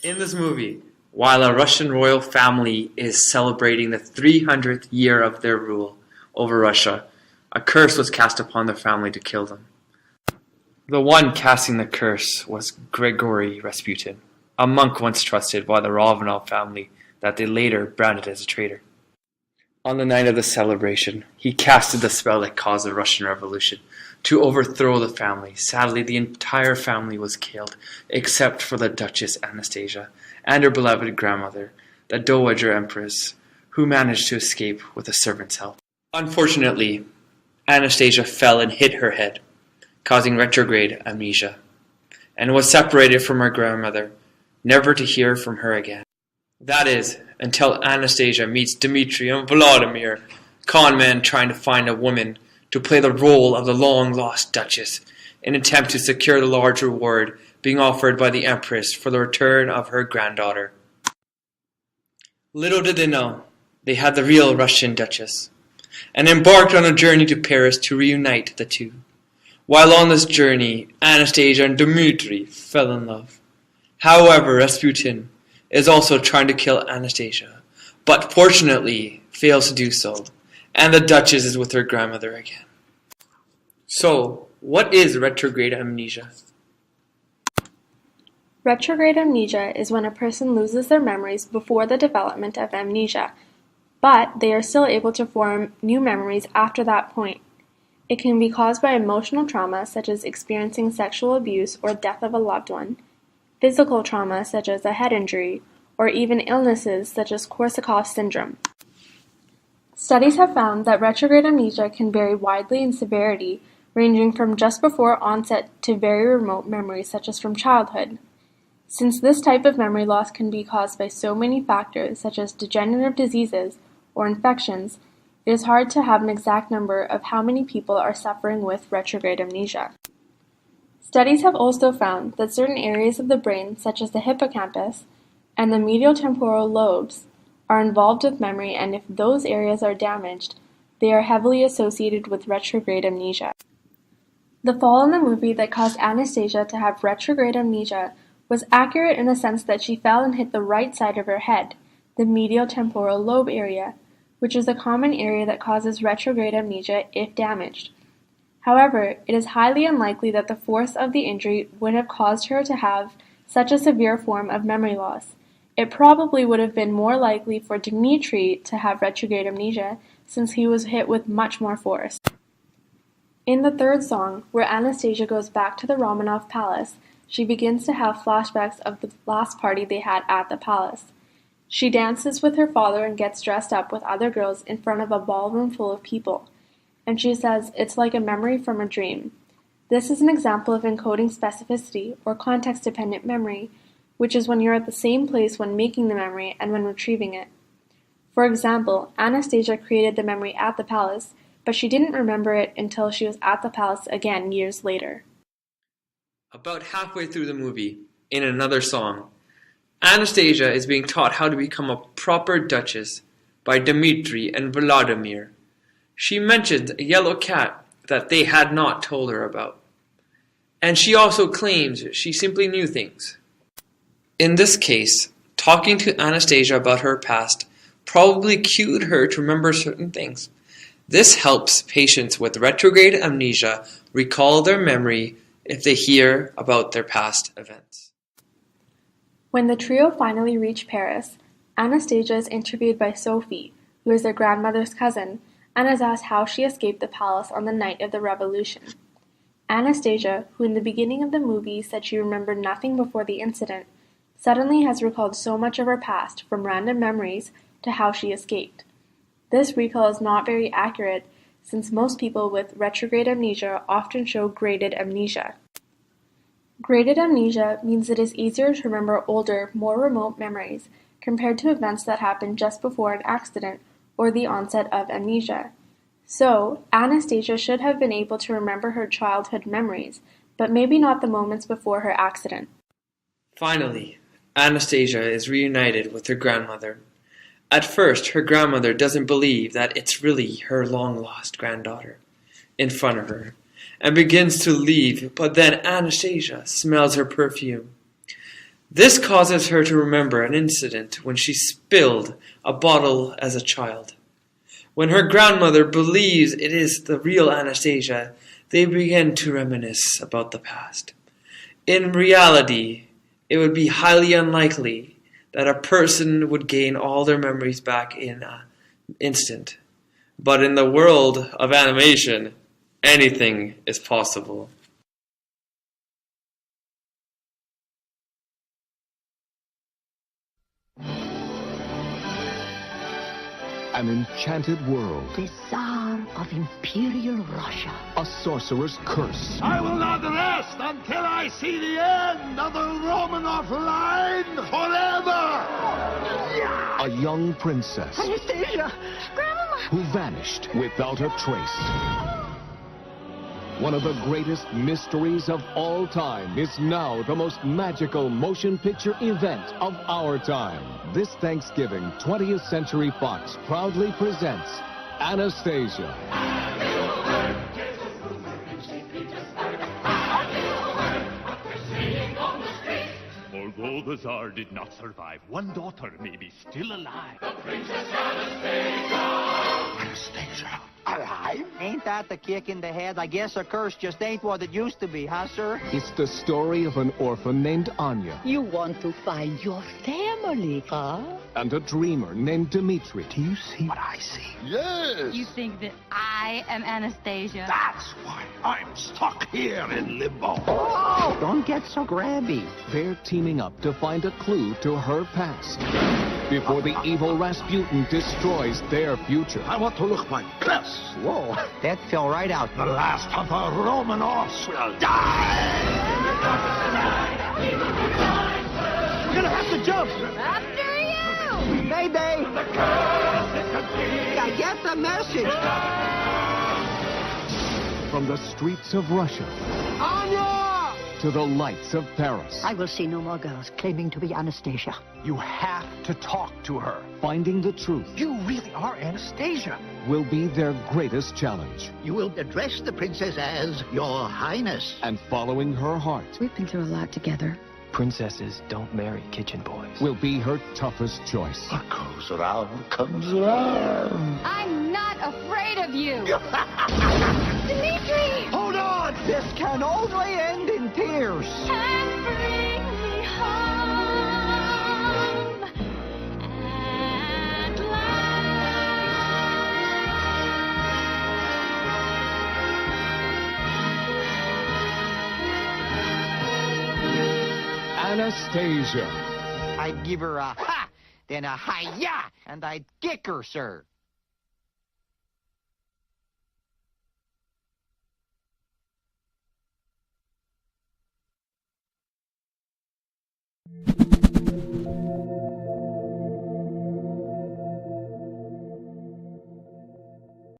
In this movie, while a Russian royal family is celebrating the 300th year of their rule over Russia, a curse was cast upon the family to kill them. The one casting the curse was Grigory Rasputin, a monk once trusted by the Romanov family that they later branded as a traitor. On the night of the celebration, he casted the spell that caused the Russian Revolution to overthrow the family. Sadly, the entire family was killed, except for the Duchess Anastasia and her beloved grandmother, the Dowager Empress, who managed to escape with the servants' help. Unfortunately, Anastasia fell and hit her head, causing retrograde amnesia, and was separated from her grandmother, never to hear from her again. That is, until Anastasia meets Dmitri and Vladimir, con men trying to find a woman to play the role of the long-lost Duchess, in an attempt to secure the large reward being offered by the Empress for the return of her granddaughter. Little did they know, they had the real Russian Duchess, and embarked on a journey to Paris to reunite the two. While on this journey, Anastasia and Dmitri fell in love. However, Rasputin is also trying to kill Anastasia, but fortunately fails to do so, and the Duchess is with her grandmother again. So, what is retrograde amnesia? Retrograde amnesia is when a person loses their memories before the development of amnesia, but they are still able to form new memories after that point. It can be caused by emotional trauma, such as experiencing sexual abuse or death of a loved one, physical trauma, such as a head injury, or even illnesses such as Korsakoff syndrome. Studies have found that retrograde amnesia can vary widely in severity, ranging from just before onset to very remote memories, such as from childhood. Since this type of memory loss can be caused by so many factors, such as degenerative diseases or infections, it is hard to have an exact number of how many people are suffering with retrograde amnesia. Studies have also found that certain areas of the brain, such as the hippocampus and the medial temporal lobes, are involved with memory, and if those areas are damaged, they are heavily associated with retrograde amnesia. The fall in the movie that caused Anastasia to have retrograde amnesia was accurate in the sense that she fell and hit the right side of her head, the medial temporal lobe area, which is a common area that causes retrograde amnesia if damaged. However, it is highly unlikely that the force of the injury would have caused her to have such a severe form of memory loss. It probably would have been more likely for Dmitri to have retrograde amnesia, since he was hit with much more force. In the third song, where Anastasia goes back to the Romanov palace, she begins to have flashbacks of the last party they had at the palace. She dances with her father and gets dressed up with other girls in front of a ballroom full of people, and she says it's like a memory from a dream. This is an example of encoding specificity, or context-dependent memory, which is when you're at the same place when making the memory and when retrieving it. For example, Anastasia created the memory at the palace, but she didn't remember it until she was at the palace again years later. About halfway through the movie, in another song, Anastasia is being taught how to become a proper duchess by Dmitri and Vladimir. She mentions a yellow cat that they had not told her about, and she also claims she simply knew things. In this case, talking to Anastasia about her past probably cued her to remember certain things. This helps patients with retrograde amnesia recall their memory if they hear about their past events. When the trio finally reach Paris, Anastasia is interviewed by Sophie, who is their grandmother's cousin, and is asked how she escaped the palace on the night of the revolution. Anastasia, who in the beginning of the movie said she remembered nothing before the incident, suddenly has recalled so much of her past, from random memories to how she escaped. This recall is not very accurate, since most people with retrograde amnesia often show graded amnesia. Graded amnesia means it is easier to remember older, more remote memories compared to events that happened just before an accident or the onset of amnesia. So, Anastasia should have been able to remember her childhood memories, but maybe not the moments before her accident. Finally, Anastasia is reunited with her grandmother. At first, her grandmother doesn't believe that it's really her long-lost granddaughter in front of her, and begins to leave, but then Anastasia smells her perfume. This causes her to remember an incident when she spilled a bottle as a child. When her grandmother believes it is the real Anastasia, they begin to reminisce about the past. In reality, it would be highly unlikely that a person would gain all their memories back in an instant. But in the world of animation, anything is possible. An enchanted world. The Tsar of Imperial Russia. A sorcerer's curse. I will not rest until I see the end of the Romanov line forever! A young princess. Anastasia! Grandmama! Who vanished without a trace. One of the greatest mysteries of all time is now the most magical motion picture event of our time. This Thanksgiving, 20th Century Fox proudly presents Anastasia. Although the Tsar did not survive, one daughter may be still alive. The Princess Anastasia! Anastasia, alive? Ain't that the kick in the head? I guess a curse just ain't what it used to be, huh, sir? It's the story of an orphan named Anya. You want to find your family, huh? And a dreamer named Dmitri. Do you see what I see? Yes! You think that I am Anastasia? That's why I'm stuck here in limbo. Oh, don't get so grabby. They're teaming up to find a clue to her past before the evil Rasputin destroys their future. I want to look my best. Whoa, that fell right out. The last of the Romanovs will die! We're gonna have to jump. After you! Mayday! I get the message. From the streets of Russia Anya! to the lights of Paris, I will see no more girls claiming to be Anastasia. You have to talk to her. finding the truth You really are Anastasia. will be their greatest challenge. You will address the princess as Your Highness. And following her heart We've been through a lot together. Princesses don't marry kitchen boys. will be her toughest choice. What goes around comes around. I'm not afraid of you! Dmitri! Hold on! This can only end in tears. And bring me home at Anastasia. I'd give her a ha, then a hi-ya, and I'd kick her, sir.